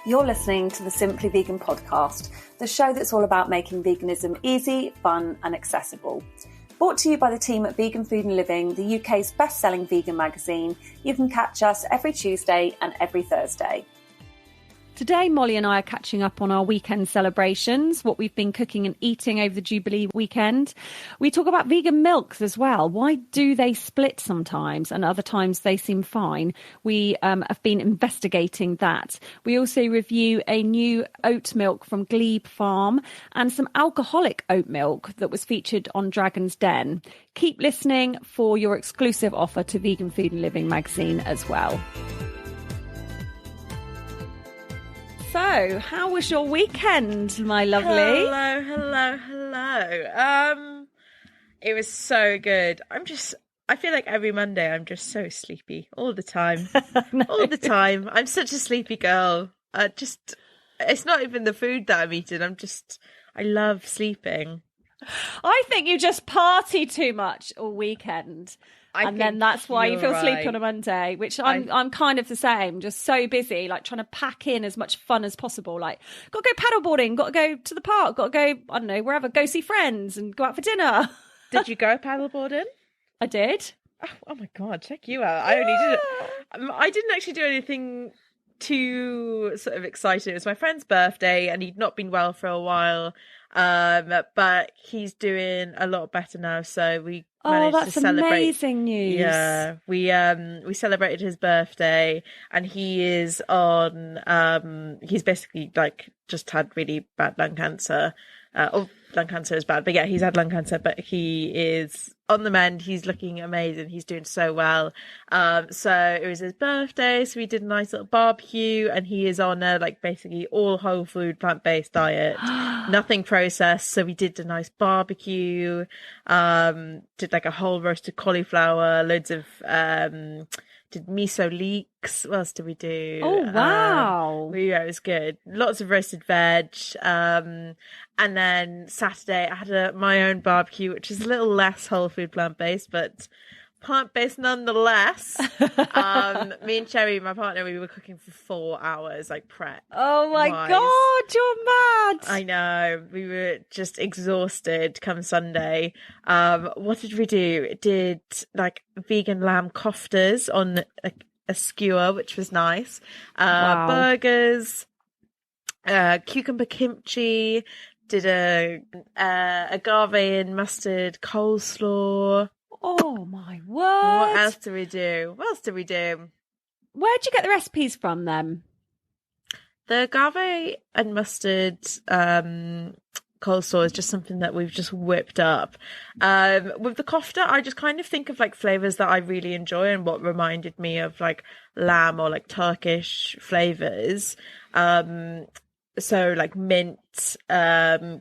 You're listening to the Simply Vegan podcast, the show that's all about making veganism easy, fun and accessible. Brought to you by the team at Vegan Food and Living, the UK's best-selling vegan magazine. You can catch us every Tuesday and every Thursday. Today, Molly and I are catching up on our weekend celebrations, what we've been cooking and eating over the Jubilee weekend. We talk about vegan milks as well. Why do they split sometimes and other times they seem fine? We have been investigating that. We also review a new oat milk from Glebe Farm and some alcoholic oat milk that was featured on Dragon's Den. Keep listening for your exclusive offer to Vegan Food and Living magazine as well. So, how was your weekend, my lovely? Hello. It was so good. I feel like every Monday I'm just so sleepy all the time. All the time. I'm such a sleepy girl. It's not even the food that I'm eating. I love sleeping. I think you just party too much all weekend. And then that's why you feel sleepy on a Monday, which I'm kind of the same, just so busy, like trying to pack in as much fun as possible. Like, got to go paddleboarding, got to go to the park, got to go, I don't know, wherever, go see friends and go out for dinner. Did you go paddleboarding? I did. Oh my God, check you out. I didn't actually do anything too sort of exciting. It was my friend's birthday and he'd not been well for a while. But he's doing a lot better now, so we managed to celebrate. Amazing news. Yeah, we celebrated his birthday, and he is on. He's basically like just had really bad lung cancer. Lung cancer is bad, but yeah, he's had lung cancer, but he is on the mend. He's looking amazing. He's doing so well. So it was his birthday, so we did a nice little barbecue, and he is on a like basically all whole food, plant-based diet, nothing processed. So we did a nice barbecue, did like a whole roasted cauliflower, loads of did miso leeks. What else did we do? Oh, wow. Yeah, it was good. Lots of roasted veg. And then Saturday I had my own barbecue, which is a little less whole food plant-based, but plant-based nonetheless. Me and Cherry, my partner, we were cooking for 4 hours, like prep. Oh my God, you're mad. I know. We were just exhausted come Sunday. What did we do? Did like vegan lamb koftas on a skewer, which was nice. Wow. Burgers, cucumber kimchi, did a agave and mustard coleslaw. Oh my word. What else do we do? Where'd you get the recipes from then? The agave and mustard coleslaw is just something that we've just whipped up. With the kofta, I just kind of think of like flavors that I really enjoy and what reminded me of like lamb or like Turkish flavors. So like mint,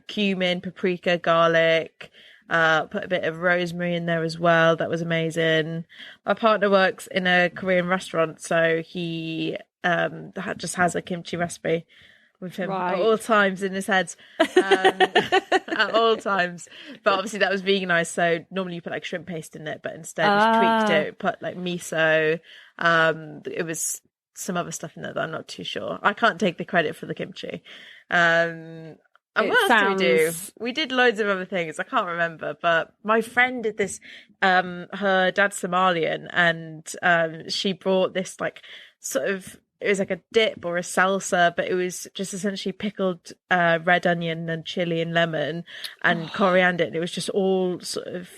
cumin, paprika, garlic. Put a bit of rosemary in there as well. That was amazing. My partner works in a Korean restaurant, so he just has a kimchi recipe with him at all times in his head. At all times. But obviously that was veganized, so normally you put like shrimp paste in it, but instead just tweaked it, put like miso. It was some other stuff in there that I'm not too sure. I can't take the credit for the kimchi. And what else did we do? We did loads of other things. I can't remember, but my friend did this. Her dad's Somalian, and she brought this like sort of, it was like a dip or a salsa, but it was just essentially pickled red onion and chili and lemon and coriander. And it was just all sort of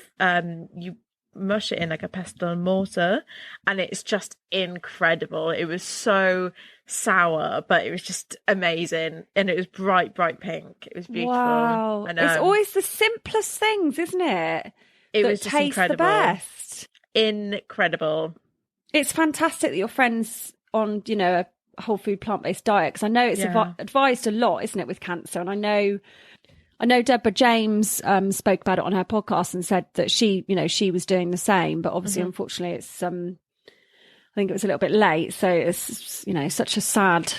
you mush it in like a pestle and mortar, and it's just incredible. It was so sour, but it was just amazing, and it was bright pink. It was beautiful. Wow. And it's always the simplest things, isn't it? It was just incredible. The best. Incredible. It's fantastic that your friends on, you know, a whole food plant-based diet, because I know it's advised a lot, isn't it, with cancer? And I know Deborah James spoke about it on her podcast and said that she was doing the same, but obviously, unfortunately, it's I think it was a little bit late. So it's, you know, such a sad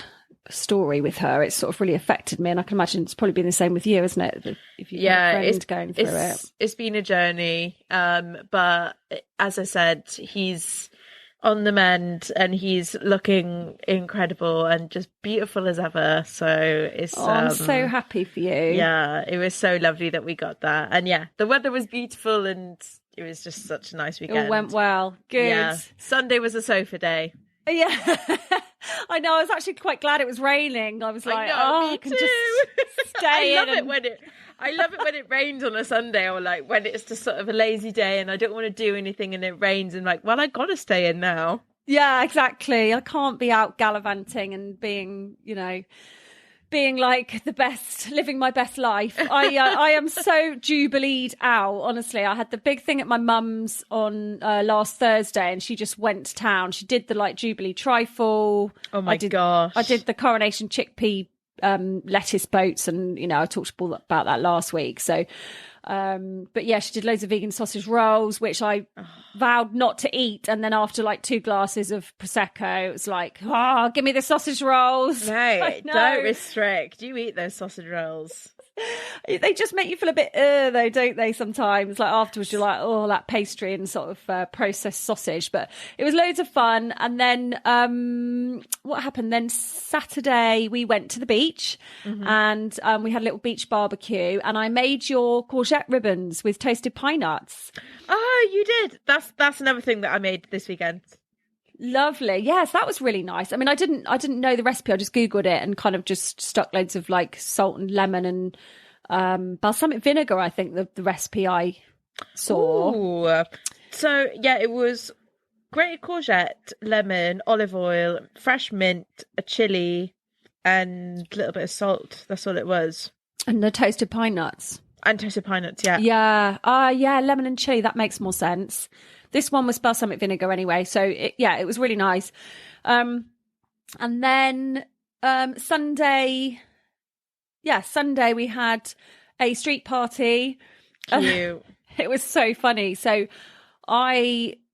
story with her. It's sort of really affected me, and I can imagine it's probably been the same with you, isn't it? If you've got a friend going through it. It's been a journey, but as I said, he's on the mend, and he's looking incredible and just beautiful as ever. So it's I'm so happy for you. Yeah, it was so lovely that we got that. And yeah, the weather was beautiful and it was just such a nice weekend. It went well. Good. Yeah. Sunday was a sofa day. Yeah. I know. I was actually quite glad it was raining. I was like, I can just stay I love it when it rains on a Sunday, or like when it's just sort of a lazy day and I don't want to do anything and it rains and like, well, I got to stay in now. Yeah, exactly. I can't be out gallivanting and being like the best, living my best life. I am so jubileed out, honestly. I had the big thing at my mum's on last Thursday and she just went to town. She did the like Jubilee trifle. Oh my gosh. I did the coronation chickpea lettuce boats, and I talked about that last week. So but yeah, she did loads of vegan sausage rolls, which I vowed not to eat, and then after like 2 glasses of prosecco, it was like, give me the sausage rolls. No, don't restrict. You eat those sausage rolls. They just make you feel a bit though, don't they, sometimes? Like afterwards you're like, oh, that pastry and sort of processed sausage. But it was loads of fun. And then what happened then? Saturday we went to the beach, and we had a little beach barbecue, and I made your courgette ribbons with toasted pine nuts. Oh, you did. That's another thing that I made this weekend. Lovely. Yes, that was really nice. I mean, I didn't know the recipe. I just Googled it and kind of just stuck loads of like salt and lemon and balsamic vinegar, I think the recipe I saw. Ooh. So yeah, it was grated courgette, lemon, olive oil, fresh mint, a chili, and a little bit of salt. That's all it was. And the toasted pine nuts. And toasted pine nuts, yeah. Yeah. Yeah, lemon and chili, that makes more sense. This one was balsamic vinegar anyway. So, it was really nice. And then Sunday we had a street party. Cute. It was so funny. So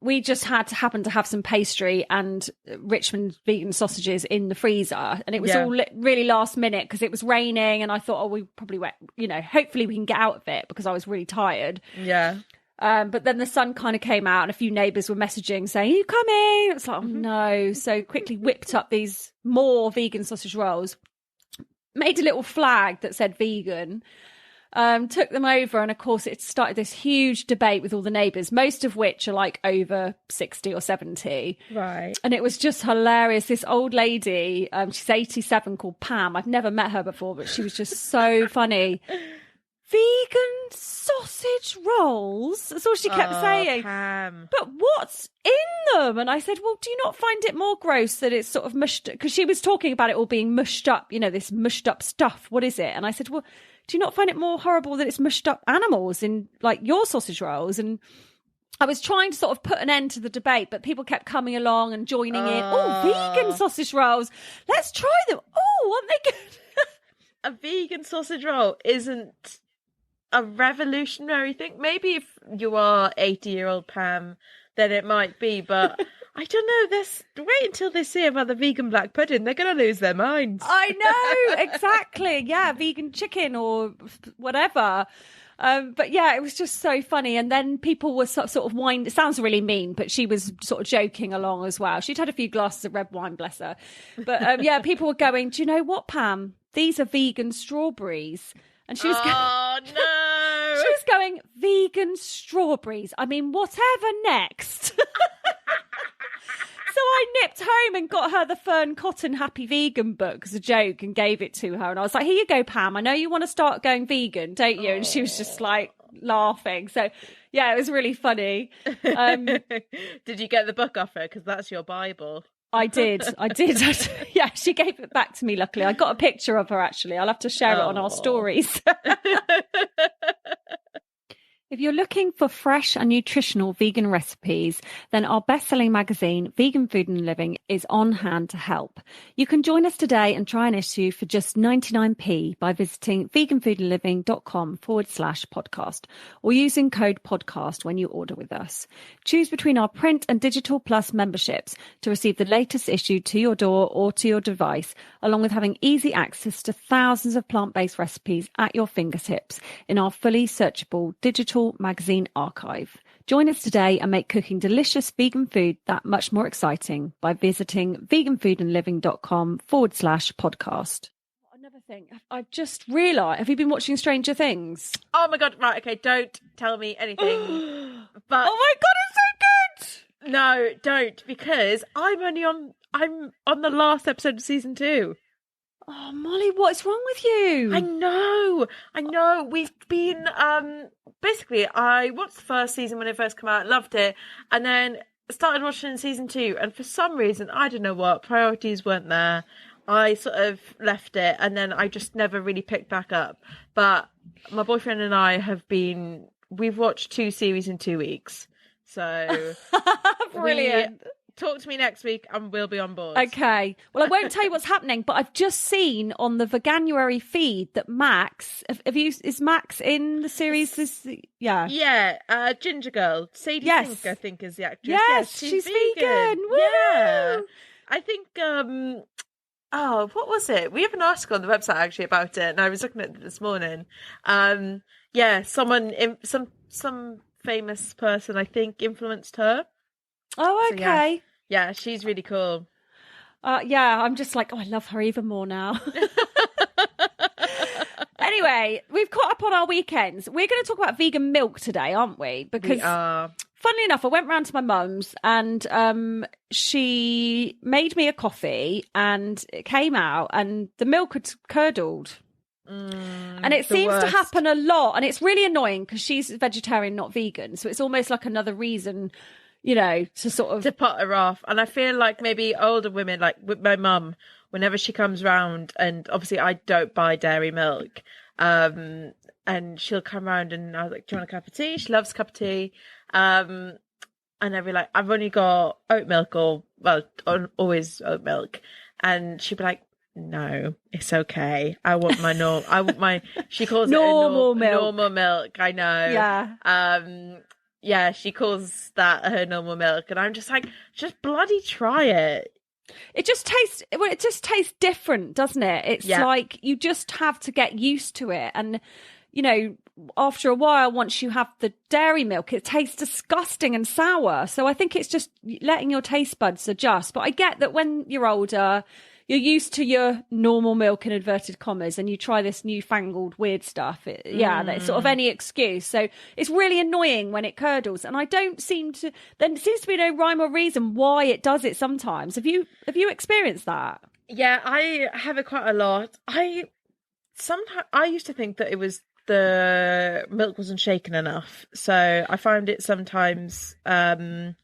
we just happened to have some pastry and Richmond vegan sausages in the freezer. And it was all really last minute because it was raining. And I thought, we probably went, hopefully we can get out of it, because I was really tired. Yeah. But then the sun kind of came out and a few neighbours were messaging saying, are you coming? It's like, oh no. So quickly whipped up these more vegan sausage rolls, made a little flag that said vegan, took them over. And of course it started this huge debate with all the neighbours, most of which are like over 60 or 70. Right. And it was just hilarious. This old lady, she's 87, called Pam. I've never met her before, but she was just so funny. Vegan sausage rolls? That's all she kept saying. Pam. But what's in them? And I said, well, do you not find it more gross that it's sort of mushed? Because she was talking about it all being mushed up, this mushed up stuff. What is it? And I said, well, do you not find it more horrible that it's mushed up animals in like your sausage rolls? And I was trying to sort of put an end to the debate, but people kept coming along and joining in. Oh, vegan sausage rolls. Let's try them. Oh, aren't they good? A vegan sausage roll isn't a revolutionary thing. Maybe if you are 80-year-old Pam, then it might be, but I don't know. Wait until they see about the vegan black pudding. They're going to lose their minds. I know, exactly. Yeah, vegan chicken or whatever. But yeah, it was just so funny. And then people were sort of wine. It sounds really mean, but she was sort of joking along as well. She'd had a few glasses of red wine, bless her. But yeah, people were going, do you know what, Pam? These are vegan strawberries. And she was going, oh, no. She was going, vegan strawberries. I mean, whatever next. So I nipped home and got her the Fern Cotton Happy Vegan book as a joke and gave it to her. And I was like, here you go, Pam. I know you want to start going vegan, don't you? And she was just like laughing. So, yeah, it was really funny. Did you get the book off her? Because that's your Bible. I did. Yeah, she gave it back to me, luckily. I got a picture of her, actually. I'll have to share it on our stories. If you're looking for fresh and nutritional vegan recipes, then our best-selling magazine, Vegan Food and Living, is on hand to help. You can join us today and try an issue for just 99p by visiting veganfoodandliving.com/podcast or using code podcast when you order with us. Choose between our print and digital plus memberships to receive the latest issue to your door or to your device, along with having easy access to thousands of plant-based recipes at your fingertips in our fully searchable digital magazine archive. Join us today and make cooking delicious vegan food that much more exciting by visiting veganfoodandliving.com/podcast. Another thing, I've just realised, have you been watching Stranger Things? Oh my God, right, okay, don't tell me anything. But Oh my God, it's so good! no, don't, because I'm on the last episode of season 2. Oh, Molly, what's wrong with you? I know. We've been basically I watched the first season when it first came out, loved it, and then started watching season 2, and for some reason, I don't know what, priorities weren't there. I sort of left it, and then I just never really picked back up. But my boyfriend and I we've watched 2 series in 2 weeks. So Brilliant. Talk to me next week and we'll be on board. Okay. Well, I won't tell you what's happening, but I've just seen on the Veganuary feed that Max, is Max in the series? Yeah, Ginger Girl. Sadie Sink, I think, is the actress. Yes, she's vegan. Woo! Yeah. I think, what was it? We have an article on the website actually about it, and I was looking at it this morning. Some famous person, I think, influenced her. Oh, okay. So, yeah, she's really cool. I'm just like, I love her even more now. Anyway, we've caught up on our weekends. We're going to talk about vegan milk today, aren't we? Because we are. Funnily enough, I went round to my mum's and she made me a coffee and it came out and the milk had curdled. And it seems to happen a lot. And it's really annoying because she's vegetarian, not vegan. So it's almost like another reason, to sort of... to put her off. And I feel like maybe older women, like with my mum, whenever she comes round, and obviously I don't buy dairy milk, and she'll come round and I was like, do you want a cup of tea? She loves a cup of tea. And I'd be like, I've only got oat milk always oat milk. And she'd be like, no, it's okay. I want my she calls normal it milk. Normal milk. I know. Yeah. She calls that her normal milk. And I'm just like, just bloody try it. It just tastes different, doesn't it? It's like you just have to get used to it. And, after a while, once you have the dairy milk, it tastes disgusting and sour. So I think it's just letting your taste buds adjust. But I get that when you're older, you're used to your normal milk in inverted commas and you try this newfangled weird stuff. That's sort of any excuse. So it's really annoying when it curdles. And there seems to be no rhyme or reason why it does it sometimes. Have you experienced that? Yeah, I have it quite a lot. I used to think that it was the milk wasn't shaken enough. So I found it sometimes that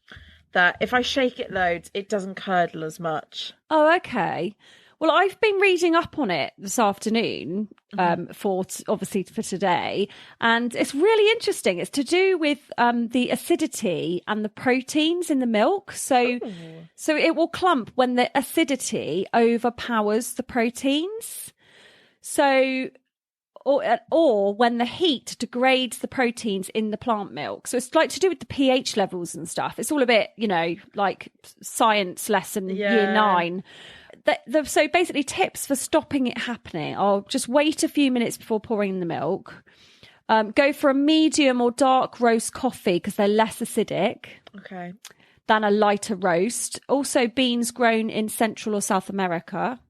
if I shake it loads, it doesn't curdle as much. Oh, okay. Well, I've been reading up on it this afternoon for today, and it's really interesting. It's to do with the acidity and the proteins in the milk. So it will clump when the acidity overpowers the proteins. So... Or when the heat degrades the proteins in the plant milk. So it's like to do with the pH levels and stuff. It's all a bit, like science lesson year 9. So basically tips for stopping it happening are just wait a few minutes before pouring in the milk. Go for a medium or dark roast coffee because they're less acidic. Okay. Than a lighter roast. Also beans grown in Central or South America.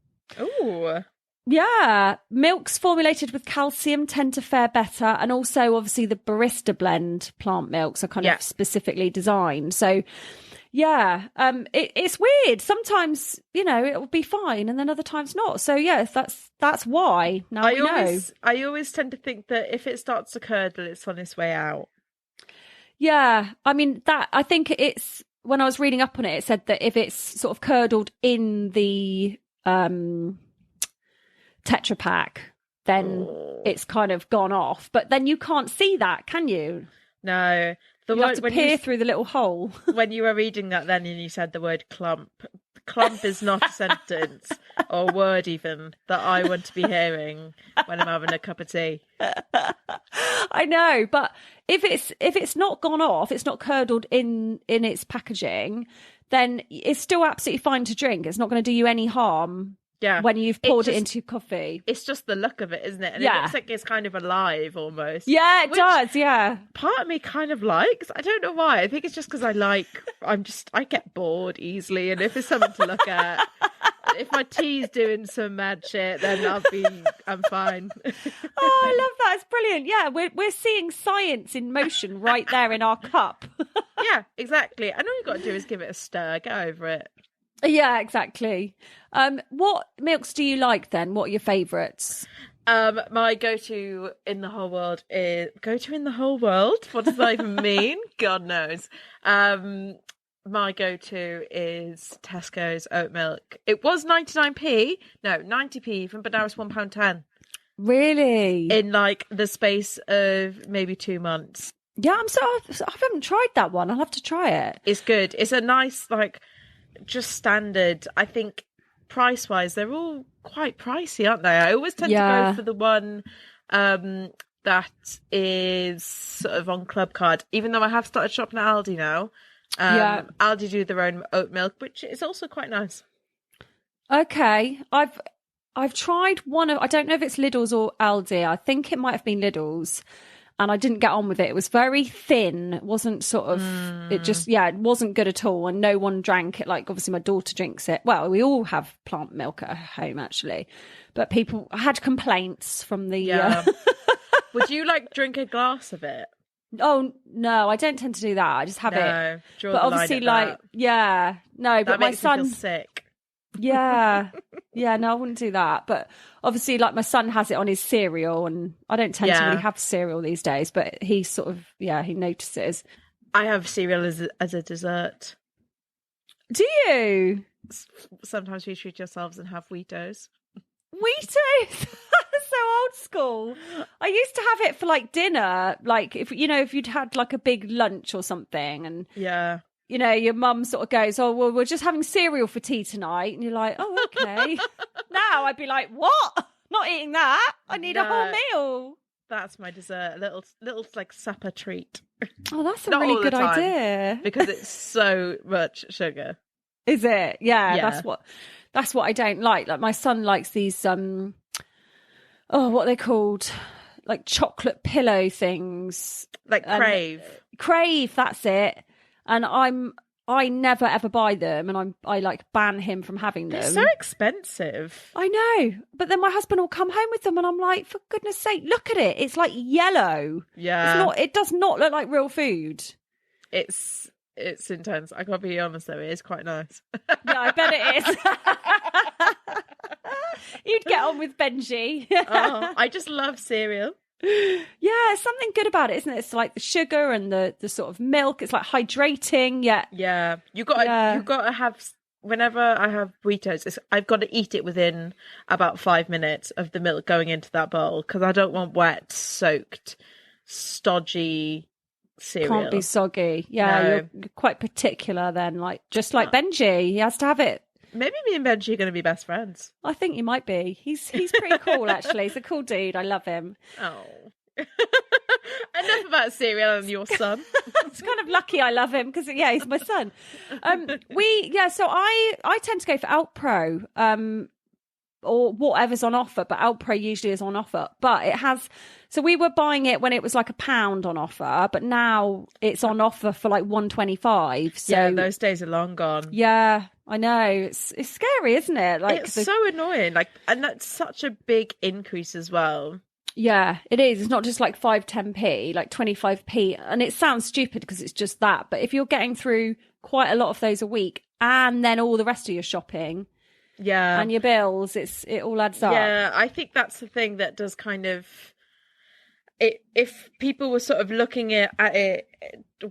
Ooh. Yeah, milks formulated with calcium tend to fare better, and also obviously the barista blend plant milks are kind of specifically designed. So, it's weird. Sometimes it will be fine, and then other times not. So that's why. Now we know. I always tend to think that if it starts to curdle, it's on its way out. Yeah, I mean I think it's when I was reading up on it, it said that if it's sort of curdled in the Tetra Pak, then it's kind of gone off. But then you can't see that, can you? No. You have to peer through the little hole. When you were reading that then and you said the word clump. Clump is not a sentence or a word even that I want to be hearing when I'm having a cup of tea. I know, but if it's not gone off, it's not curdled in its packaging, then it's still absolutely fine to drink. It's not going to do you any harm. Yeah. when you've poured it into coffee. It's just the look of it, isn't it? And it looks like it's kind of alive almost. Yeah, it does, yeah. Part of me kind of likes. I don't know why. I think it's just because I get bored easily, and if it's something to look at, if my tea's doing some mad shit, then I'm fine. Oh, I love that. It's brilliant. Yeah, we're seeing science in motion right there in our cup. Yeah, exactly. And all you've got to do is give it a stir. Get over it. Yeah, exactly. What milks do you like then? What are your favourites? My go-to in the whole world is... Go-to in the whole world? What does that even mean? God knows. My go-to is Tesco's oat milk. It was 99p. No, 90p even, but now it's £1.10. Really? In like the space of maybe 2 months. Yeah, I haven't tried that one. I'll have to try it. It's good. It's a nice, like, just standard. I think price-wise, they're all quite pricey, aren't they? I always tend to go for the one that is sort of on Club Card, even though I have started shopping at Aldi now. Aldi do their own oat milk, which is also quite nice. Okay. I've tried one of, I don't know if it's Lidl's or Aldi. I think it might have been Lidl's. And I didn't get on with it. It was very thin. It wasn't sort of, it wasn't good at all. And no one drank it. Like, obviously my daughter drinks it. Well, we all have plant milk at home, actually. But people had complaints from the... Would you, like, drink a glass of it? Oh, no, I don't tend to do that. I just have it. Draw but the obviously, line at that. No, that but my makes son... me feel sick. Yeah, no, I wouldn't do that. But obviously, like, my son has it on his cereal, and I don't tend to really have cereal these days, but he sort of, he notices. I have cereal as a dessert. Do you? Sometimes we treat ourselves and have Wheatos. Wheatos? That's so old school. I used to have it for, like, dinner, like, if you'd had, like, a big lunch or something, and... Yeah. You know, your mum sort of goes, oh, well, we're just having cereal for tea tonight. And you're like, oh, okay. Now I'd be like, what? Not eating that. I need a whole meal. That's my dessert. A little like supper treat. Oh, that's a really good idea. Because it's so much sugar. Is it? Yeah. That's what I don't like. Like, my son likes these, what are they called? Like chocolate pillow things. Like Crave. Crave, that's it. And I never ever buy them, and I like ban him from having them. They're so expensive. I know, but then my husband will come home with them, and I'm like, for goodness sake, look at it. It's like yellow. Yeah, it does not look like real food. It's intense. I gotta be honest though, it is quite nice. Yeah, I bet it is. You'd get on with Benji. Oh, I just love cereal. Yeah, something good about it, isn't it? It's like the sugar and the sort of milk. It's like hydrating. Yeah. You gotta have. Whenever I have Wheatos, I've got to eat it within about 5 minutes of the milk going into that bowl, because I don't want wet, soaked, stodgy cereal. Can't be soggy. Yeah, No. You're quite particular then. Like, just like Benji, he has to have it. Maybe me and Benji are going to be best friends. I think you might be. He's pretty cool, actually. He's a cool dude. I love him. Oh. Enough about cereal and your son. It's kind of lucky I love him because, he's my son. So I tend to go for Alpro or whatever's on offer, but Alpro usually is on offer. But it has... So we were buying it when it was like £1 on offer, but now it's on offer for like $1.25. So yeah, those days are long gone. Yeah, I know. It's scary, isn't it? Like, it's so annoying. Like, and that's such a big increase as well. Yeah, it is. It's not just like 5-10p, like 25p. And it sounds stupid because it's just that. But if you're getting through quite a lot of those a week and then all the rest of your shopping and your bills, it all adds up. Yeah, I think that's the thing that does kind of... If people were sort of looking at it,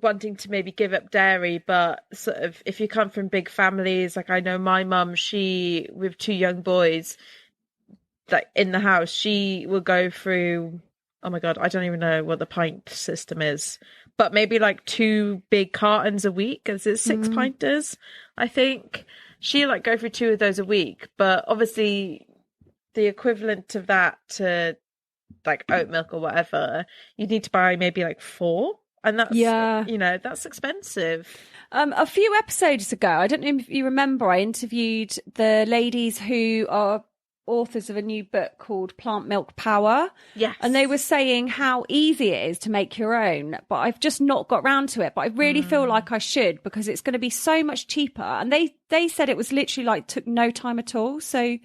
wanting to maybe give up dairy, but sort of if you come from big families, like I know my mum, she, with 2 young boys, like in the house, she will go through, oh my God, I don't even know what the pint system is, but maybe like 2 big cartons a week. Is it 6 pinters? I think she like go through 2 of those a week, but obviously the equivalent of that to like oat milk or whatever, you need to buy maybe like 4. And that's, that's expensive. A few episodes ago, I don't know if you remember, I interviewed the ladies who are authors of a new book called Plant Milk Power. Yes. And they were saying how easy it is to make your own, but I've just not got round to it. But I really feel like I should, because it's going to be so much cheaper. And they said it was literally like took no time at all. So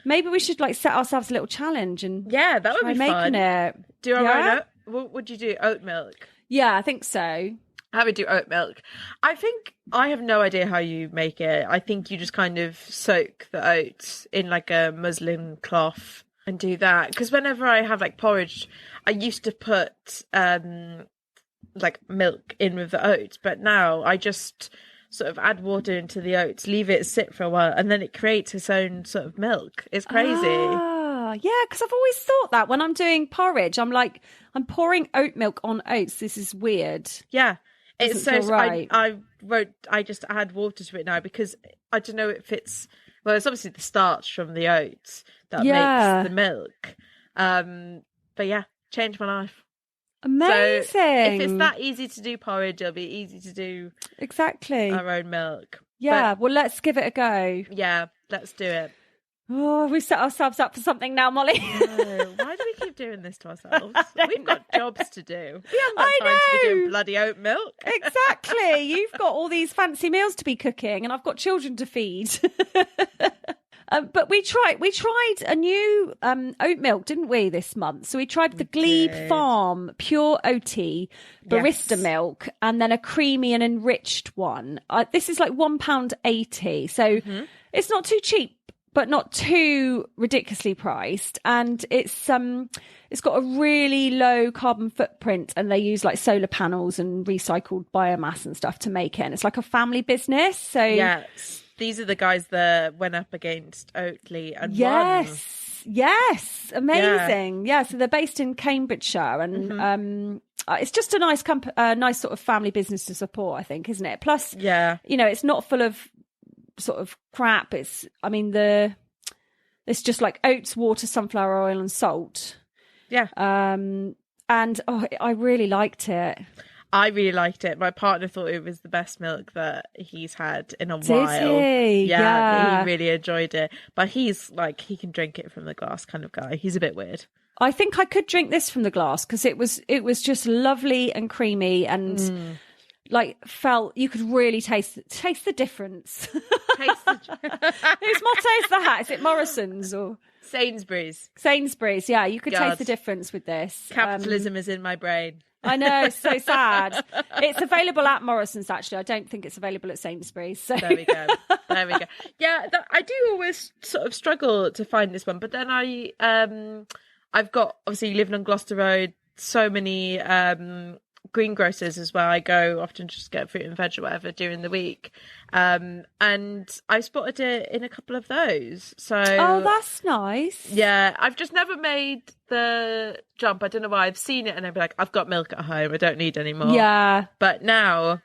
maybe we should like set ourselves a little challenge and that would try be making fun. it. Do our own what would you do? Oat milk? Yeah, I think so. I would do oat milk. I think I have no idea how you make it. I think you just kind of soak the oats in like a muslin cloth and do that. Because whenever I have like porridge, I used to put like milk in with the oats, but now I just sort of add water into the oats, leave it sit for a while, and then it creates its own sort of milk. It's crazy. Yeah, because I've always thought that when I'm doing porridge, I'm like, I'm pouring oat milk on oats. This is weird. Yeah. It says right. I just add water to it now because I don't know if it's it's obviously the starch from the oats that makes the milk. But yeah, changed my life. Amazing. So if it's that easy to do porridge, it'll be easy to do our own milk. Yeah, well, let's give it a go. Yeah, let's do it. Oh, we set ourselves up for something now, Molly. No, why do we keep doing this to ourselves? We've got jobs to do. We haven't got time to be doing bloody oat milk. Exactly. You've got all these fancy meals to be cooking, and I've got children to feed. But we tried a new oat milk, didn't we, this month? So we tried the Glebe Farm pure oaty barista milk, and then a creamy and enriched one. This is like £1.80, so it's not too cheap, but not too ridiculously priced. And it's got a really low carbon footprint, and they use like solar panels and recycled biomass and stuff to make it. And it's like a family business. So yes, these are the guys that went up against Oatly and won. Yes, amazing. Yeah, so they're based in Cambridgeshire, and it's just a nice nice sort of family business to support, I think, isn't it? Plus, it's not full of sort of crap. It's just like oats, water, sunflower oil and salt. And I really liked it. I really liked it. My partner thought it was the best milk that he's had in a while. Did he? Yeah, he really enjoyed it. But he's like, he can drink it from the glass kind of guy. He's a bit weird. I think I could drink this from the glass because it was just lovely and creamy and like you could really taste the difference. Whose motto is that? Is it Morrison's or Sainsbury's? Sainsbury's, yeah. You could taste the difference with this. Capitalism is in my brain. I know, it's so sad. It's available at Morrison's, actually. I don't think it's available at Sainsbury's. So. There we go. Yeah, I do always sort of struggle to find this one, but then I've got, obviously living on Gloucester Road, so many greengrocers as well. I go often just get fruit and veg or whatever during the week, and I spotted it in a couple of those. So that's nice. Yeah, I've just never made the jump. I don't know why. I've seen it and I'd be like, I've got milk at home, I don't need any more. Yeah, but now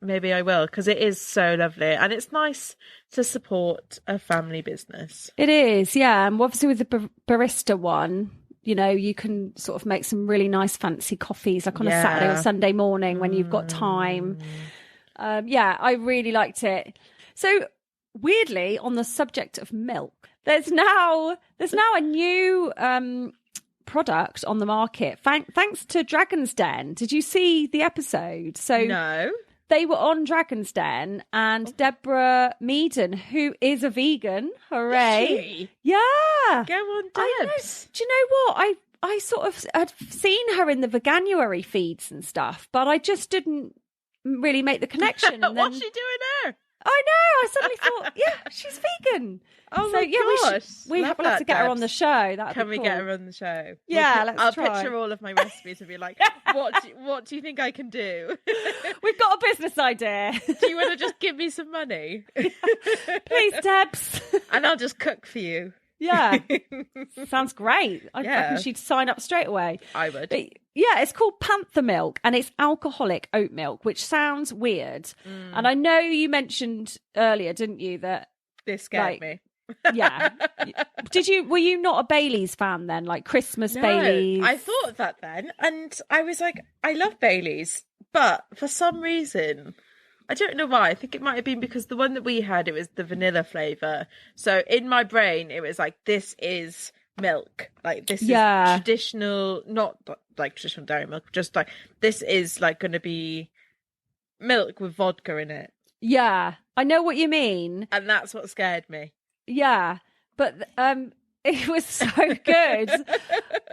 maybe I will, because it is so lovely and it's nice to support a family business. It is, yeah. And obviously with the barista one, you can sort of make some really nice fancy coffees like on a Saturday or Sunday morning when you've got time. I really liked it. So weirdly, on the subject of milk, there's now a new product on the market thanks to Dragon's Den. Did you see the episode? So no. They were on Dragon's Den, and Deborah Meaden, who is a vegan, hooray! Is she? Yeah, go on, Debs. Do you know what? I sort of had seen her in the Veganuary feeds and stuff, but I just didn't really make the connection. And What's she doing there? I know. I suddenly thought, yeah, she's vegan. Oh so, my gosh. We'll have to get her on the show. Can we get her on the show? Yeah, I'll picture all of my recipes and be like, what do you think I can do? We've got a business idea. Do you want to just give me some money? Please, Debs. And I'll just cook for you. Yeah. Sounds great. I reckon she'd sign up straight away. I would. But, yeah, it's called Panther Milk and it's alcoholic oat milk, which sounds weird. And I know you mentioned earlier, didn't you, that this scared me. Yeah. Were you not a Baileys fan then? Like Christmas Baileys? I thought that then. And I was like, I love Baileys, But for some reason, I don't know why. I think it might have been because the one that we had, it was the vanilla flavour. So in my brain, it was like, this is milk. Like, this is traditional, not like traditional dairy milk, just like, this is like going to be milk with vodka in it. Yeah, I know what you mean. And that's what scared me. Yeah, but it was so good.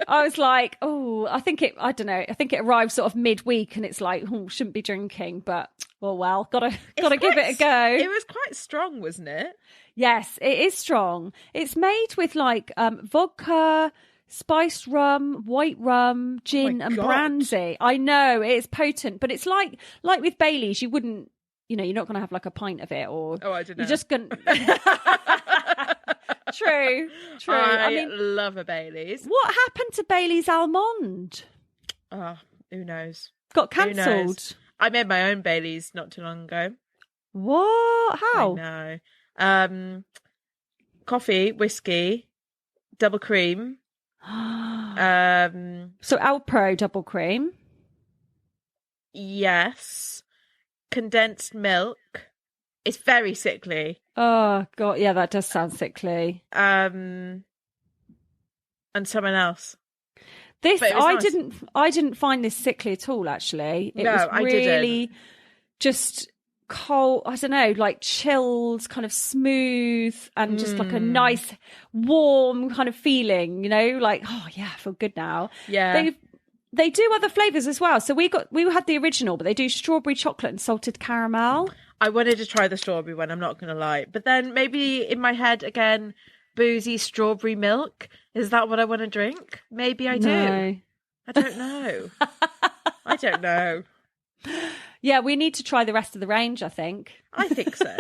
I was like, oh, I don't know. I think it arrived sort of midweek and it's like, oh, shouldn't be drinking, but well, gotta give it a go. It was quite strong, wasn't it? Yes, it is strong. It's made with like vodka, spiced rum, white rum, gin and brandy. I know, it's potent, but it's like with Baileys, you wouldn't, you're not going to have like a pint of it or... Oh, I don't know. You're just going True. I love a Baileys. What happened to Baileys Almond? Oh, who knows? Got cancelled. I made my own Baileys not too long ago. What? How? I know. Coffee, whiskey, double cream. So Alpro double cream? Yes. Condensed milk. It's very sickly. Oh god, yeah, that does sound sickly. And someone else. I didn't find this sickly at all, actually. It was really just cold, I don't know, like chilled, kind of smooth and just like a nice warm kind of feeling, like, oh yeah, I feel good now. Yeah. They do other flavours as well. So we had the original, but they do strawberry chocolate and salted caramel. I wanted to try the strawberry one, I'm not going to lie. But then maybe in my head, again, boozy strawberry milk. Is that what I want to drink? Maybe I do. No. I don't know. I don't know. Yeah, we need to try the rest of the range, I think. I think so.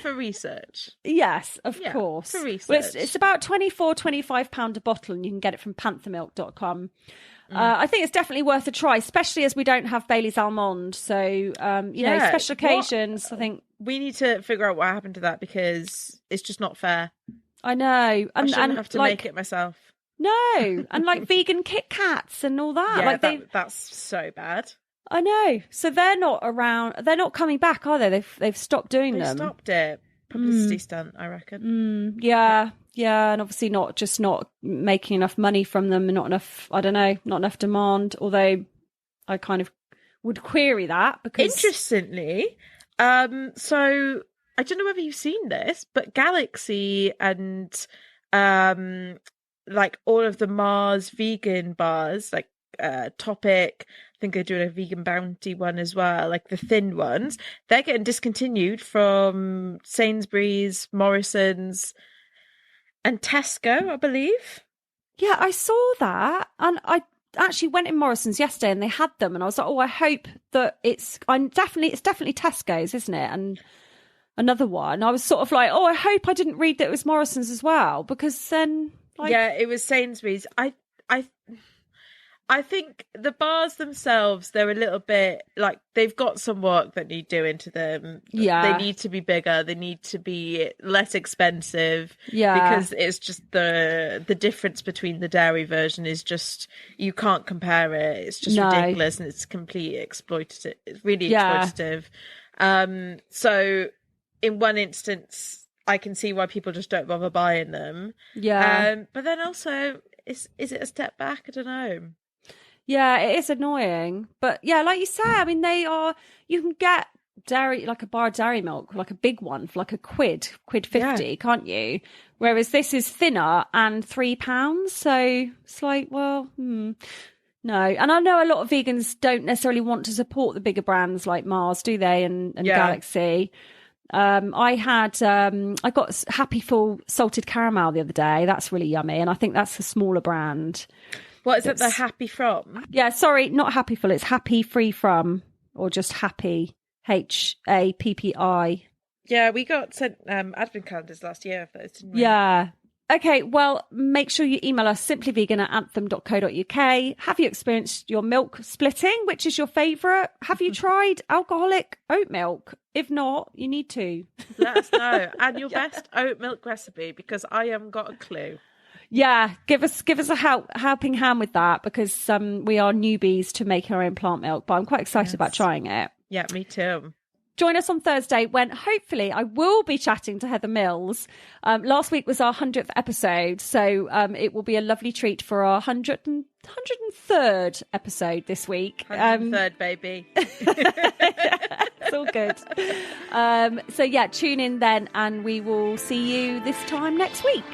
For research. Yes, of course. For research. Well, it's about £24-25 a bottle and you can get it from panthermilk.com. I think it's definitely worth a try, especially as we don't have Baileys Almond. So, special occasions, I think. We need to figure out what happened to that because it's just not fair. I know. I shouldn't have to make it myself. No. And like vegan Kit Kats and all that. Yeah, that's so bad. I know. So they're not around. They're not coming back, are they? They've stopped doing them. They stopped it. Publicity stunt, I reckon. Yeah, and obviously not making enough money from them, and not enough demand. Although I kind of would query that because interestingly, so I don't know whether you've seen this, but Galaxy and like all of the Mars vegan bars, like Topic. I think they're doing a vegan bounty one as well, like the thin ones. They're getting discontinued from Sainsbury's, Morrison's, and Tesco, I believe. Yeah, I saw that, and I actually went in Morrison's yesterday, and they had them, and I was like, oh, I hope that it's definitely Tesco's, isn't it? And another one, I was sort of like, oh, I hope I didn't read that it was Morrison's as well, because then, yeah, it was Sainsbury's. I think the bars themselves, they're a little bit like they've got some work that need doing to them. Yeah. They need to be bigger. They need to be less expensive. Yeah. Because it's just the difference between the dairy version is just, you can't compare it. It's just ridiculous and it's completely exploitative. It's really exploitative. So in one instance, I can see why people just don't bother buying them. Yeah. But then also, is it a step back? I don't know. Yeah, it is annoying. But yeah, like you say, I mean, you can get dairy, like a bar of dairy milk, like a big one for like £1, £1.50, can't you? Whereas this is thinner and £3. So it's like, well, no. And I know a lot of vegans don't necessarily want to support the bigger brands like Mars, do they? And Galaxy. I got Happy Full salted caramel the other day. That's really yummy. And I think that's a smaller brand. What is it? The Happy From? Yeah, sorry, not Happy Full. It's Happy Free From, or just Happy, HAPPI. Yeah, we got sent advent calendars last year of those, didn't we? Yeah. Okay, well, make sure you email us simplyvegan@anthem.co.uk. Have you experienced your milk splitting? Which is your favourite? Have you tried alcoholic oat milk? If not, you need to. Let us know. And your best oat milk recipe, because I haven't got a clue. Yeah, give us a helping hand with that, because we are newbies to making our own plant milk, but I'm quite excited about trying it. Yeah, me too. Join us on Thursday when hopefully I will be chatting to Heather Mills. Last week was our 100th episode, so it will be a lovely treat for our 103rd episode this week. 103rd, baby. It's all good. So yeah, tune in then, and we will see you this time next week.